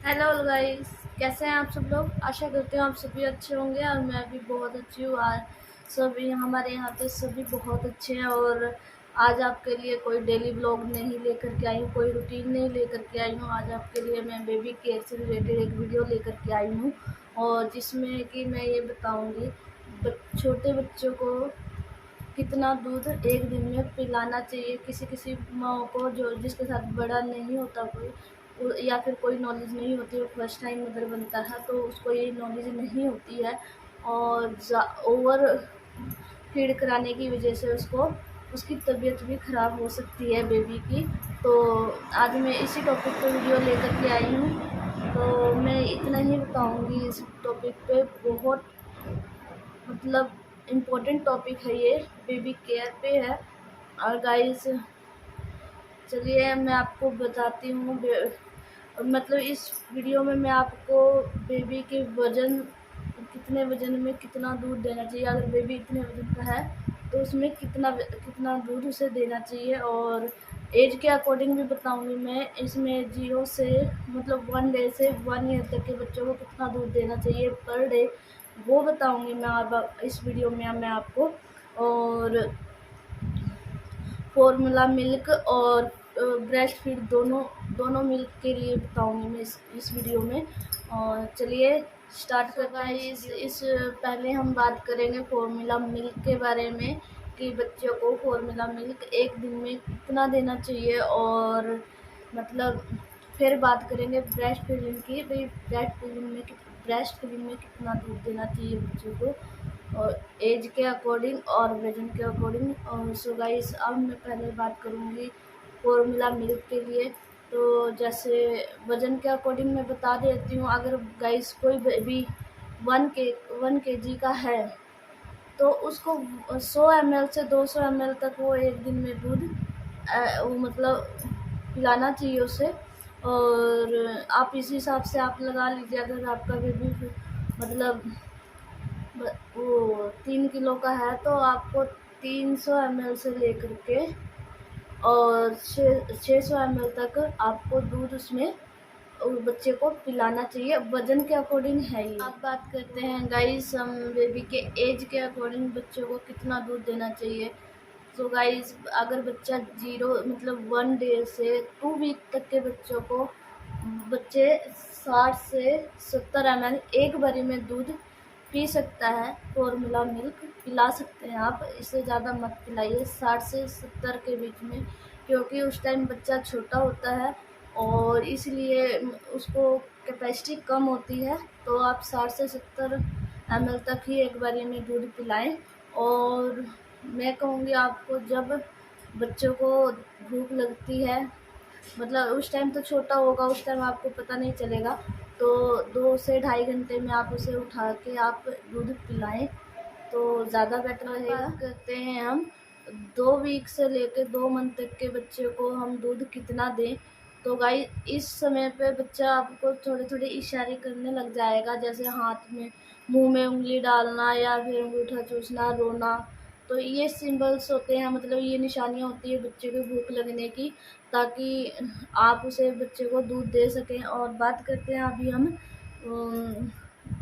Hello guys, कैसे हैं आप सब लोग। आशा करती हूँ आप सभी अच्छे होंगे और मैं भी बहुत अच्छी हूँ। आज सभी हमारे यहाँ पे सभी बहुत अच्छे हैं और आज आपके लिए कोई डेली व्लॉग नहीं लेकर के आई हूँ, कोई रूटीन नहीं लेकर के आई हूँ। आज आपके लिए मैं बेबी केयर से रिलेटेड एक वीडियो लेकर के आई हूँ और जिसमें कि मैं ये बताऊँगी छोटे बच्चों को कितना दूध एक दिन में पिलाना चाहिए। किसी किसी माँ को जो जिसके साथ बड़ा नहीं होता कोई या फिर कोई नॉलेज नहीं होती, वो फर्स्ट टाइम मदर बनता है तो उसको ये नॉलेज नहीं होती है और ओवर फीड कराने की वजह से उसकी तबीयत भी ख़राब हो सकती है बेबी की। तो आज मैं इसी टॉपिक पे वीडियो लेकर के आई हूँ। तो मैं इतना ही बताऊँगी इस टॉपिक पे। बहुत मतलब इम्पोर्टेंट टॉपिक है ये, बेबी केयर पे है। और गाइस चलिए मैं आपको बताती हूँ मतलब इस वीडियो में मैं आपको बेबी के वज़न, कितने वज़न में कितना दूध देना चाहिए। अगर बेबी इतने वज़न का है तो उसमें कितना कितना दूध उसे देना चाहिए और एज के अकॉर्डिंग भी बताऊंगी मैं। इसमें 0 से मतलब 1 डे से 1 ईयर तक के बच्चों को कितना दूध देना चाहिए पर डे, वो बताऊंगी मैं अब इस वीडियो में मैं आपको। और फॉर्मूला मिल्क और ब्रेस्ट फीड दोनों दोनों मिल्क के लिए बताऊंगी मैं इस वीडियो में। और चलिए स्टार्ट करते हैं। इस पहले हम बात करेंगे फॉर्मूला मिल्क के बारे में कि बच्चों को फॉर्मूला मिल्क एक दिन में कितना देना चाहिए। और मतलब फिर बात करेंगे ब्रेस्ट फीडिंग की, भाई ब्रेस्ट फीडिंग में कितना दूध देना चाहिए बच्चों को और एज के अकॉर्डिंग और वज़न के अकॉर्डिंग। और सो गाइस अब मैं पहले बात करूँगी फॉर्मूला मिल्क के लिए। तो जैसे वज़न के अकॉर्डिंग मैं बता देती हूँ। अगर गाइस कोई बेबी 1 kg का है तो उसको 100 ml से 200 ml तक वो एक दिन में दूध वो मतलब पिलाना चाहिए उसे। और आप इस हिसाब से आप लगा लीजिए, अगर आपका बेबी मतलब वो 3 किलो का है तो आपको 300 ml से लेकर के और 600 ml तक आपको दूध उसमें बच्चे को पिलाना चाहिए। वजन के अकॉर्डिंग है ये। अब बात करते हैं गाइस हम बेबी के एज के अकॉर्डिंग बच्चों को कितना दूध देना चाहिए। तो गाइस अगर बच्चा 0 मतलब 1 डे से 2 वीक तक के बच्चों को बच्चे 60 से 70 ml एक बारी में दूध पी सकता है। फॉर्मूला मिल्क पिला सकते हैं आप, इससे ज़्यादा मत पिलाइए 60 से 70 के बीच में, क्योंकि उस टाइम बच्चा छोटा होता है और इसलिए उसको कैपेसिटी कम होती है। तो आप 60 से 70 ml तक ही एक बारी में दूध पिलाएं। और मैं कहूँगी आपको जब बच्चों को भूख लगती है, मतलब उस टाइम तो छोटा होगा, उस टाइम आपको पता नहीं चलेगा, तो 2 से ढाई घंटे में आप उसे उठा के आप दूध पिलाएं तो ज़्यादा बेटर रहेगा। बात करते हैं हम 2 वीक से लेकर 2 मंथ तक के बच्चे को हम दूध कितना दें। तो गाइस इस समय पे बच्चा आपको थोड़े थोड़े इशारे करने लग जाएगा, जैसे हाथ में मुंह में उंगली डालना या फिर अंगूठा चूसना, रोना। तो ये सिंबल्स होते हैं, मतलब ये निशानियाँ होती है बच्चे को भूख लगने की, ताकि आप उसे बच्चे को दूध दे सकें। और बात करते हैं अभी हम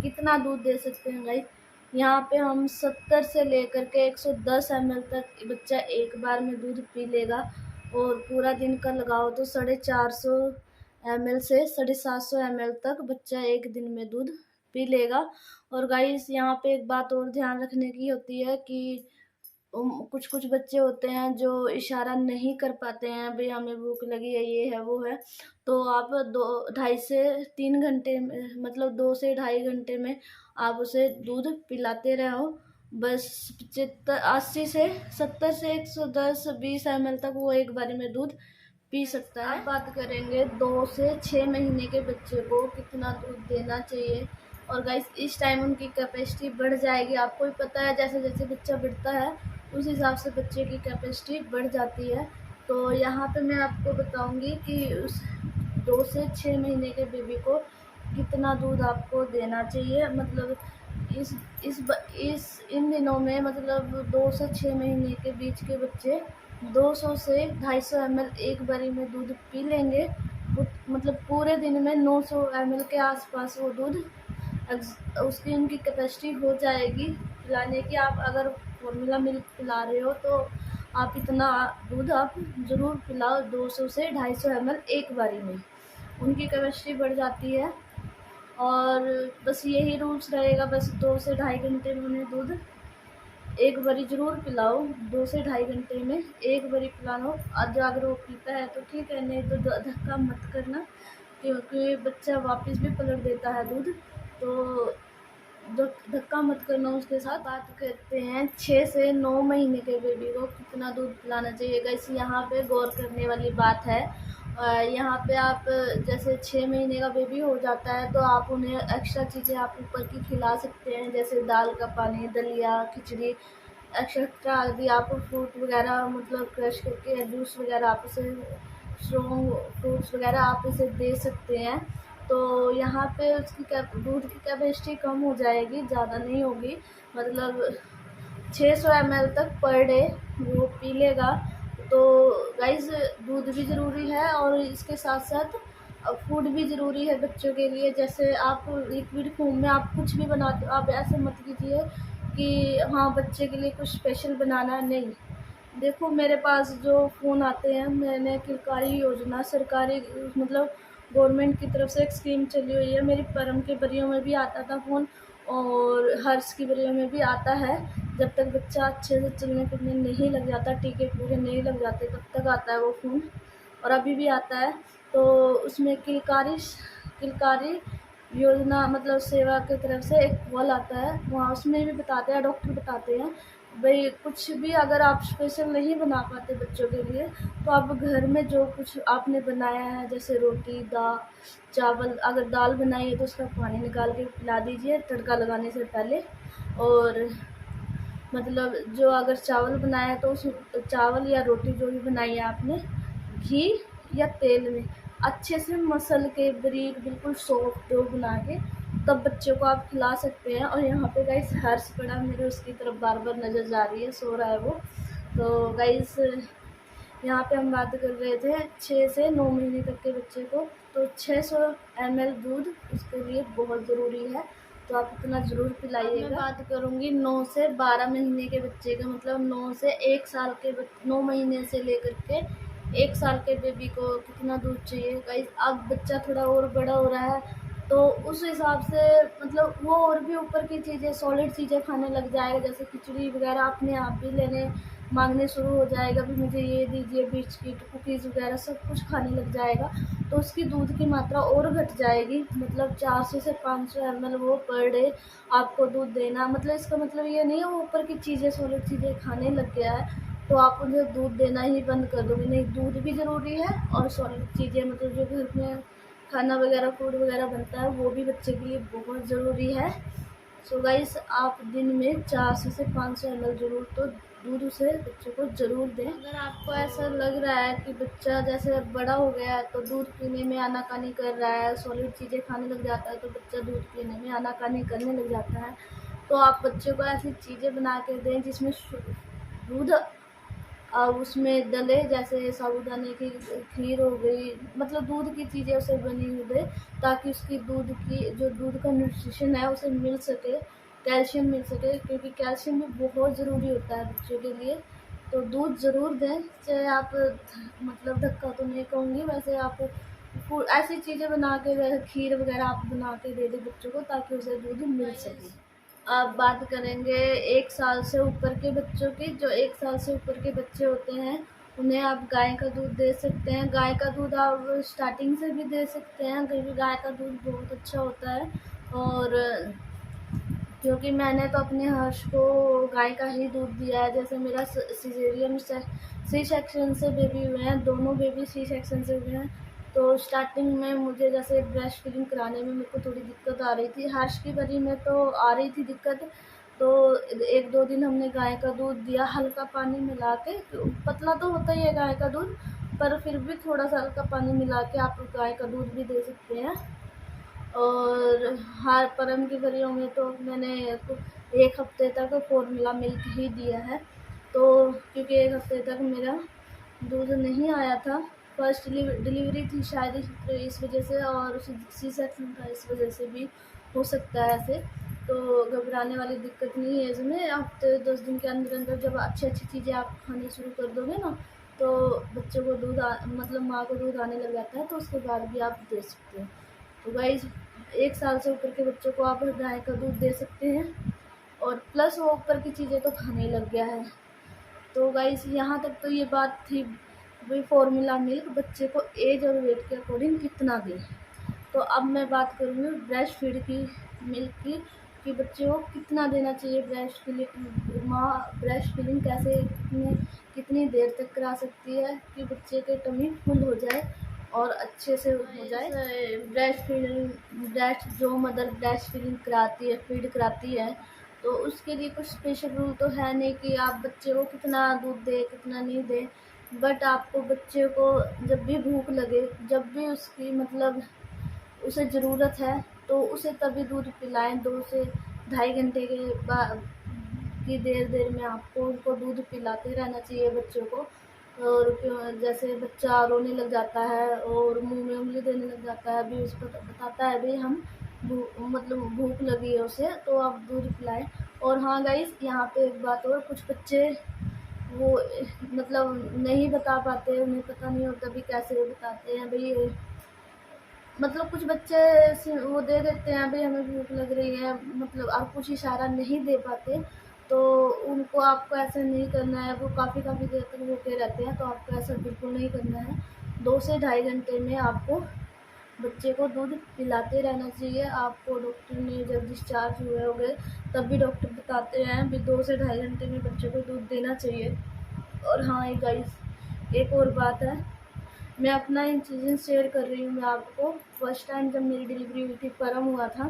कितना दूध दे सकते हैं गाइस। यहाँ पे हम 70 से लेकर के 110 ml तक बच्चा एक बार में दूध पी लेगा। और पूरा दिन का लगाओ तो 450 ml से 750 ml तक बच्चा एक दिन में दूध पी लेगा। और गाइस यहाँ पे एक बात और ध्यान रखने की होती है कि कुछ कुछ बच्चे होते हैं जो इशारा नहीं कर पाते हैं, भाई हमें भूख लगी है, ये है वो है। तो आप 2 ढाई से 3 घंटे में, मतलब 2 से ढाई घंटे में आप उसे दूध पिलाते रहो। बस 80 से 70 से 110 20 ml तक वो एक बारी में दूध पी सकता है। अब बात करेंगे 2 से 6 महीने के बच्चे को कितना दूध देना चाहिए। और गाइस इस टाइम उनकी कैपेसिटी बढ़ जाएगी, आपको भी पता है जैसे जैसे बच्चा बढ़ता है उस हिसाब से बच्चे की कैपेसिटी बढ़ जाती है। तो यहाँ पे मैं आपको बताऊंगी कि उस 2 से 6 महीने के बेबी को कितना दूध आपको देना चाहिए। मतलब इस इन दिनों में मतलब 2 से 6 महीने के बीच के बच्चे 200 से 250 ml एक बारी में दूध पी लेंगे मतलब पूरे दिन में 900 ml के आसपास वो दूध उसकी उनकी कैपेसिटी हो जाएगी पिलाने की। आप अगर फॉर्मूला मिल्क पिला रहे हो तो आप इतना दूध आप ज़रूर पिलाओ, 200 से 250 ml एक बारी में, उनकी कैपेसिटी बढ़ जाती है। और बस यही रूल्स रहेगा, बस 2 से ढाई घंटे में उन्हें दूध एक बारी ज़रूर पिलाओ, 2 से ढाई घंटे में एक बारी पिलाना। अगर वो पीता है तो ठीक है, नहीं तो धक्का मत करना, क्योंकि बच्चा वापस भी पलट देता है दूध, तो धक्का मत करना उसके साथ। बात करते हैं 6 से 9 महीने के बेबी को कितना दूध पिलाना चाहिए। गाइस यहाँ पे गौर करने वाली बात है, यहाँ पे आप जैसे 6 महीने का बेबी हो जाता है तो आप उन्हें एक्स्ट्रा चीज़ें आप ऊपर की खिला सकते हैं, जैसे दाल का पानी, दलिया, खिचड़ी, एक्स्ट्रा आदि आप फ्रूट वगैरह मतलब क्रश करके जूस वगैरह आप इसे स्ट्रॉन्ग फ्रूट्स वगैरह आप इसे दे सकते हैं। तो यहाँ पे उसकी दूध की कैपेसिटी कम हो जाएगी, ज़्यादा नहीं होगी, मतलब 600 ml तक पर डे वो पी लेगा। तो गाइस दूध भी ज़रूरी है और इसके साथ साथ फूड भी ज़रूरी है बच्चों के लिए। जैसे आप लिक्विड फॉर्म में आप कुछ भी बनाते हो, आप ऐसे मत कीजिए कि हाँ बच्चे के लिए कुछ स्पेशल बनाना, नहीं। देखो मेरे पास जो फ़ोन आते हैं, मैंने किलकारी योजना सरकारी मतलब गवर्नमेंट की तरफ से एक स्कीम चली हुई है, मेरी परम के बरियों में भी आता था फ़ोन और हर्ष की बरियों में भी आता है। जब तक बच्चा अच्छे से चलने फिरने नहीं लग जाता, टीके पूरे नहीं लग जाते, तब तक आता है वो फ़ोन, और अभी भी आता है। तो उसमें किलकारी योजना मतलब सेवा की तरफ से एक कॉल आता है, वहाँ उसमें भी बताते हैं, डॉक्टर बताते हैं भाई कुछ भी अगर आप स्पेशल नहीं बना पाते बच्चों के लिए तो आप घर में जो कुछ आपने बनाया है, जैसे रोटी, दाल, चावल, अगर दाल बनाई है तो उसका पानी निकाल के पिला दीजिए तड़का लगाने से पहले। और मतलब जो अगर चावल बनाया है तो उस चावल या रोटी जो भी बनाई है आपने, घी या तेल में अच्छे से मसल के बारीक बिल्कुल सॉफ्ट डो बना के तब बच्चों को आप खिला सकते हैं। और यहाँ पे गाइस हर्ष पड़ा मेरे उसकी तरफ बार बार नज़र जा रही है, सो रहा है वो। तो गाइस यहाँ पे हम बात कर रहे थे 6 से 9 महीने तक के बच्चे को, तो 600 ml दूध उसके लिए बहुत ज़रूरी है, तो आप इतना ज़रूर पिलाइएगा। मैं बात करूँगी 9 से 12 महीने के बच्चे का, मतलब 9 से 1 साल के 9 महीने से लेकर के 1 साल के बेबी को कितना दूध चाहिए। गाइस अब बच्चा थोड़ा और बड़ा हो रहा है तो उस हिसाब से मतलब वो और भी ऊपर की चीज़ें सॉलिड चीज़ें खाने लग जाएगा, जैसे खिचड़ी वगैरह अपने आप भी लेने मांगने शुरू हो जाएगा, भी मुझे ये दीजिए, बिस्किट, कुकीज़ वगैरह सब कुछ खाने लग जाएगा, तो उसकी दूध की मात्रा और घट जाएगी। मतलब 400 से 500 ml वो पर डे आपको दूध देना, मतलब इसका मतलब ये नहीं है वो ऊपर की चीज़ें सॉलिड चीज़ें खाने लग गया है तो आप उन्हें दूध देना ही बंद कर दोगे, नहीं, दूध भी ज़रूरी है और सॉलिड चीज़ें मतलब जो घर में खाना वगैरह फूड वगैरह बनता है वो भी बच्चे के लिए बहुत ज़रूरी है। सो गाइस आप दिन में 400 से 500 ml ज़रूर तो दूध उसे बच्चे को ज़रूर दें। अगर आपको ऐसा लग रहा है कि बच्चा जैसे बड़ा हो गया है तो दूध पीने में आनाकानी कर रहा है, सॉलिड चीज़ें खाने लग जाता है, तो बच्चा दूध पीने में आनाकानी करने लग जाता है, तो आप बच्चे को ऐसी चीज़ें बना के दें जिसमें दूध अब उसमें डले, जैसे साबूदाने की खीर हो गई, मतलब दूध की चीज़ें उसे बनी हुई दे, ताकि उसकी दूध की जो दूध का न्यूट्रिशन है उसे मिल सके, कैल्शियम मिल सके, क्योंकि कैल्शियम भी बहुत ज़रूरी होता है बच्चों के लिए। तो दूध ज़रूर दें, चाहे आप मतलब धक्का तो नहीं कहूँगी, वैसे आप ऐसी चीज़ें बना के जैसे खीर वगैरह आप बना के दे दें बच्चों को ताकि उसे दूध मिल सके। अब बात करेंगे 1 साल से ऊपर के बच्चों की। जो 1 साल से ऊपर के बच्चे होते हैं उन्हें आप गाय का दूध दे सकते हैं। गाय का दूध आप स्टार्टिंग से भी दे सकते हैं, क्योंकि गाय का दूध बहुत अच्छा होता है। और क्योंकि मैंने तो अपने हर्ष को गाय का ही दूध दिया है, जैसे मेरा सिजेरियन सी सेक्शन से बेबी हुए हैं, दोनों बेबी सी सेक्शन से हुए हैं, तो स्टार्टिंग में मुझे जैसे ब्रेस्ट फीडिंग कराने में मेरे को थोड़ी दिक्कत आ रही थी। हर्ष की बरी में तो आ रही थी दिक्कत, तो 1-2 दिन हमने गाय का दूध दिया हल्का पानी मिला के, पतला तो होता ही है गाय का दूध, पर फिर भी थोड़ा सा हल्का पानी मिला के आप गाय का दूध भी दे सकते हैं। और हर परम की बरियों में तो मैंने 1 हफ्ते तक फॉर्मूला मिल्क ही दिया है, तो क्योंकि 1 हफ्ते तक मेरा दूध नहीं आया था फर्स्ट डिलीवरी थी शायद, तो इस वजह से, और सी सेक्शन था इस वजह से भी हो सकता है ऐसे। तो घबराने वाली दिक्कत नहीं है इसमें। हफ्ते 10 दिन के अंदर अंदर जब अच्छी अच्छी चीज़ें आप खानी शुरू कर दोगे ना, तो बच्चे को मतलब माँ को दूध आने लग जाता है, तो उसके बाद भी आप दे सकते हो। तो गाइस 1 साल से ऊपर के बच्चों को आप गाय का दूध दे सकते हैं, और प्लस वो ऊपर की चीज़ें तो खाने लग गया है। तो गाइस यहाँ तक तो ये बात थी भाई फॉर्मूला मिल्क बच्चे को एज और वेट के अकॉर्डिंग कितना दें। तो अब मैं बात करूँगी ब्रेस्ट फीड की, मिल्क की, कि बच्चे को कितना देना चाहिए ब्रेस्ट फीडिंग। माँ ब्रेस्ट फीडिंग कैसे कितनी देर तक करा सकती है कि बच्चे के टमी फुल हो जाए और अच्छे से हो जाए। ब्रेस्ट जो मदर ब्रेस्ट फीडिंग कराती है, फीड कराती है, तो उसके लिए कुछ स्पेशल रूल तो है नहीं कि आप बच्चे को कितना दूध दें कितना नहीं दें। बट आपको बच्चे को जब भी भूख लगे, जब भी उसकी मतलब उसे ज़रूरत है, तो उसे तभी दूध पिलाएं। 2 से ढाई घंटे के बाद की देर में आपको उनको दूध पिलाते रहना चाहिए बच्चों को। और जैसे बच्चा रोने लग जाता है और मुंह में उंगली देने लग जाता है, अभी उसको बताता है भाई हम मतलब भूख लगी है उसे, तो आप दूध पिलाएं। और हाँ गाइस, यहाँ पे एक बात और, कुछ बच्चे वो मतलब नहीं बता पाते, उन्हें पता नहीं होता भी कैसे बताते हैं भाई। मतलब कुछ बच्चे वो दे देते हैं भाई हमें भूख लग रही है, मतलब आप कुछ इशारा नहीं दे पाते, तो उनको आपको ऐसा नहीं करना है। वो काफ़ी देर तक भूखे रहते हैं, तो आपको ऐसा बिल्कुल नहीं करना है। 2 से ढाई घंटे में आपको बच्चे को दूध पिलाते रहना चाहिए। आपको डॉक्टर ने जब डिस्चार्ज हुए होंगे तब भी डॉक्टर बताते हैं भी 2 से ढाई घंटे में बच्चे को दूध देना चाहिए। और हाँ ये गाइस एक और बात है, मैं अपना इंसिडेंस शेयर कर रही हूँ मैं आपको। फर्स्ट टाइम जब मेरी डिलीवरी हुई थी, परम हुआ था,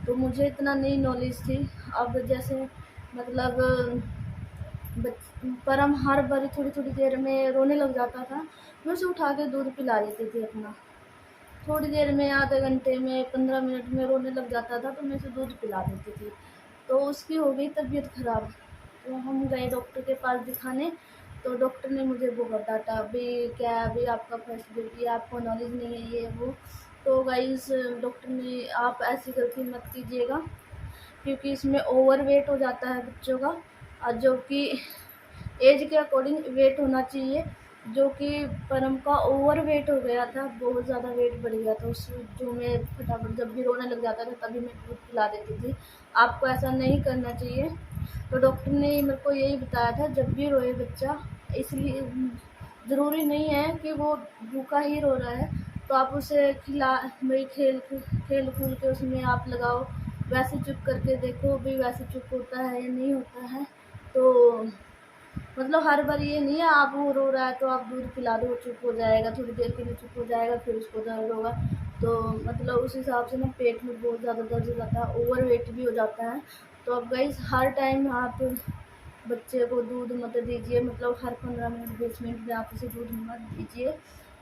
तो मुझे इतना नहीं नॉलेज थी। अब जैसे मतलब परम हर बार थोड़ी देर में रोने लग जाता था, मैं उसे उठा के दूध पिला देती थी अपना। थोड़ी देर में, आधे घंटे में, 15 मिनट में रोने लग जाता था, तो मैं उसे दूध पिला देती थी। तो उसकी हो गई तबीयत ख़राब, तो हम गए डॉक्टर के पास दिखाने। तो डॉक्टर ने मुझे बहुत डांटा, अभी क्या है, अभी आपका फर्स्ट बेबी है, आपको नॉलेज नहीं है ये वो। तो गाइस डॉक्टर ने आप ऐसी गलती मत कीजिएगा, क्योंकि इसमें ओवर वेट हो जाता है बच्चों का, और जो कि एज के अकॉर्डिंग वेट होना चाहिए। जो कि परम का ओवर वेट हो गया था, बहुत ज़्यादा वेट बढ़ गया था उस, जो मैं फटाफट जब भी रोने लग जाता था तभी मैं दूध पिला देती थी। आपको ऐसा नहीं करना चाहिए। तो डॉक्टर ने मेरे को यही बताया था, जब भी रोए बच्चा, इसलिए ज़रूरी नहीं है कि वो भूखा ही रो रहा है, तो आप उसे खिला भाई खेल कूद के उसमें आप लगाओ, वैसे चुप करके देखो भी वैसे चुप होता है या नहीं होता है। तो मतलब हर बार ये नहीं है आप वो रो रहा है तो आप दूध पिला दो, चुप हो जाएगा, थोड़ी देर के लिए चुप हो जाएगा, फिर उसको दर्द होगा। तो मतलब उस हिसाब से ना पेट में बहुत ज़्यादा दर्द हो जाता है, ओवर वेट भी हो जाता है। तो अब गाइस हर टाइम आप बच्चे को दूध मत दीजिए, मतलब हर 15 मिनट 20 मिनट में आप उसे दूध मत दीजिए,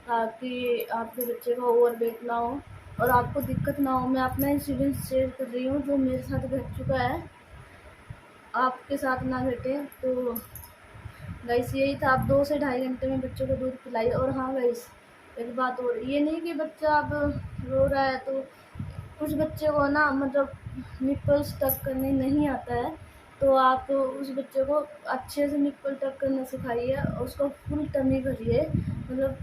ताकि आपके बच्चे का ओवर वेट ना हो और आपको दिक्कत ना हो। मैं अपना इंसिडेंस शेयर कर रही हूँ जो मेरे साथ घट चुका है, आपके साथ ना घटे। तो गाइस यही था, आप 2 से ढाई घंटे में बच्चों को दूध पिलाइए। और हाँ गाइस एक बात और, ये नहीं कि बच्चा अब रो रहा है तो कुछ बच्चे को ना मतलब निप्पल्स टक करने नहीं आता है, तो आप उस बच्चे को अच्छे से निप्पल टक करना सिखाइए और उसको फुल टमी भरिए, मतलब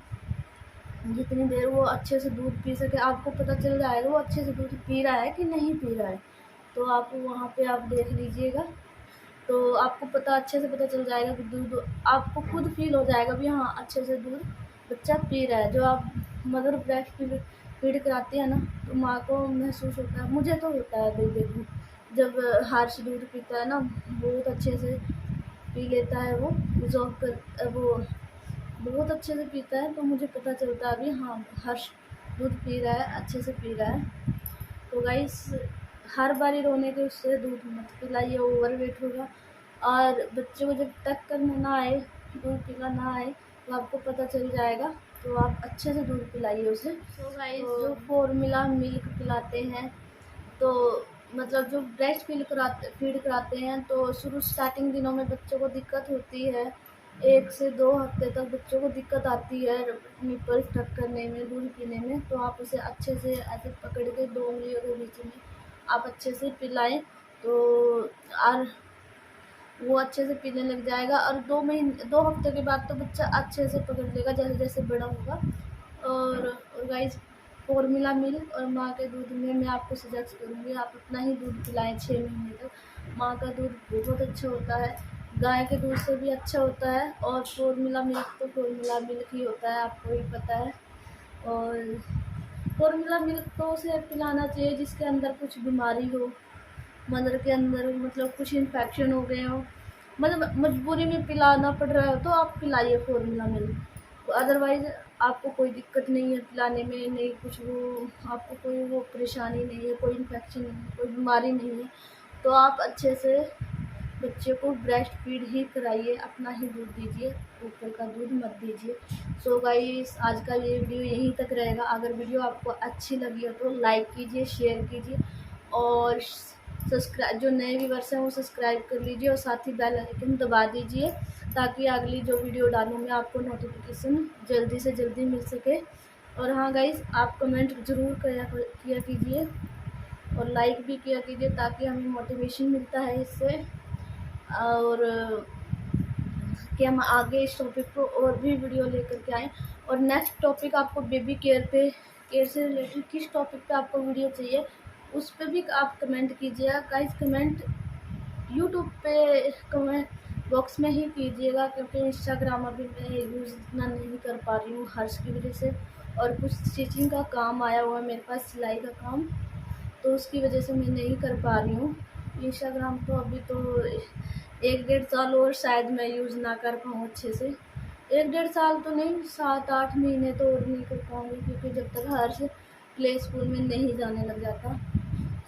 जितनी देर वो अच्छे से दूध पी सके। आपको पता चल जाएगा वो अच्छे से दूध पी रहा है कि नहीं पी रहा है, तो आप वहाँ पे आप देख लीजिएगा, तो आपको पता अच्छे से पता चल जाएगा कि दूध, आपको खुद फील हो जाएगा भी हाँ अच्छे से दूध बच्चा पी रहा है। जो आप मदर ब्रेस्ट फीड कराती है ना, तो माँ को महसूस होता है, मुझे तो होता है भाई देखो, जब हर्ष दूध पीता है ना बहुत अच्छे से पी लेता है, वो रिजॉल्व कर वो बहुत अच्छे से पीता है, तो मुझे पता चलता है भी हाँ हर्ष दूध पी रहा है, अच्छे से पी रहा है। तो गाइस हर बारी रोने के उससे दूध मत पिलाइए, ओवर वेट होगा। और बच्चे को जब तक करना ना आए, दूध पीना ना आए, तो आपको पता चल जाएगा, तो आप अच्छे से दूध पिलाइए उसे। तो गाइस जो फॉर्मूला मिल्क पिलाते हैं, तो मतलब जो ब्रेस्ट फीड कराते हैं, तो शुरू स्टार्टिंग दिनों में बच्चों को दिक्कत होती है, 1 से 2 हफ्ते तक बच्चों को दिक्कत आती है निप्पल टक करने में, दूध पीने में, तो आप उसे अच्छे से ऐसे पकड़ के 2 उंगलियों के बीच में आप अच्छे से पिलाएं, तो और वो अच्छे से पीने लग जाएगा। और 2 हफ्ते के बाद तो बच्चा अच्छे से पकड़ लेगा जैसे जैसे बड़ा होगा। और गाइस, फॉर्मूला मिल्क और माँ के दूध में मैं आपको सजेस्ट करूँगी आप अपना ही दूध पिलाएं 6 महीने तक। माँ का दूध बहुत अच्छा होता है, गाय के दूध से भी अच्छा होता है, और फॉर्मूला मिल्क तो फॉर्मूला मिल्क ही होता है, आपको भी पता है। और फॉर्मूला मिल्क तो उसे पिलाना चाहिए जिसके अंदर कुछ बीमारी हो, मदर के अंदर मतलब कुछ इन्फेक्शन हो गए हो, मतलब मजबूरी में पिलाना पड़ रहा हो तो आप पिलाइए फॉर्मूला मिल्क। अदरवाइज़ आपको कोई दिक्कत नहीं है पिलाने में, नहीं कुछ वो आपको कोई वो परेशानी नहीं है, कोई इन्फेक्शन नहीं है, कोई बीमारी नहीं है, तो आप अच्छे से बच्चे को ब्रेस्ट फीड ही कराइए, अपना ही दूध दीजिए, ऊपर का दूध मत दीजिए। सो गाइस, आज का ये वीडियो यहीं तक रहेगा। अगर वीडियो आपको अच्छी लगी हो तो लाइक कीजिए, शेयर कीजिए, और सब्सक्राइब, जो नए व्यूअर्स हैं वो सब्सक्राइब कर लीजिए, और साथ ही बेल आइकन दबा दीजिए ताकि अगली जो वीडियो डालूँगी आपको नोटिफिकेशन जल्दी से जल्दी मिल सके। और हाँ गाइस, आप कमेंट ज़रूर किया कीजिए और लाइक भी किया कीजिए ताकि हमें मोटिवेशन मिलता है इससे, और कि हम आगे इस टॉपिक को और भी वीडियो लेकर के आएँ। और नेक्स्ट टॉपिक आपको बेबी केयर से रिलेटेड किस टॉपिक पे आपको वीडियो चाहिए उस पर भी आप कमेंट कीजिएगा गाइस। कमेंट यूट्यूब पे कमेंट बॉक्स में ही कीजिएगा, क्योंकि इंस्टाग्राम अभी मैं यूज़ इतना नहीं कर पा रही हूँ हर्ष की वजह से, और कुछ स्टिचिंग का काम आया हुआ है मेरे पास, सिलाई का काम, तो उसकी वजह से मैं नहीं कर पा रही हूँ इंस्टाग्राम। तो अभी तो 1-1.5 साल और शायद मैं यूज़ ना कर पाऊँ अच्छे से, 1-1.5 साल तो नहीं, 7-8 महीने तो और नहीं कर पाऊँगी, क्योंकि जब तक हर्ष प्ले स्कूल में नहीं जाने लग जाता।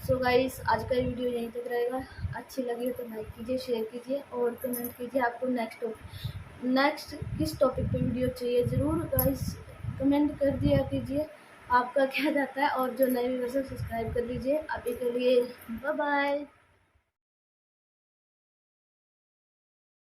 सो गाइस, आज का वीडियो यहीं तक रहेगा। अच्छी लगी हो तो लाइक कीजिए, शेयर कीजिए और कमेंट कीजिए आपको नेक्स्ट किस टॉपिक पे वीडियो चाहिए, ज़रूर गाइस कमेंट कर दिया कीजिए आपका क्या जाता है। और जो नए व्यूअर्स हैं सब्सक्राइब कर लीजिए। अभी के लिए बाय बाय।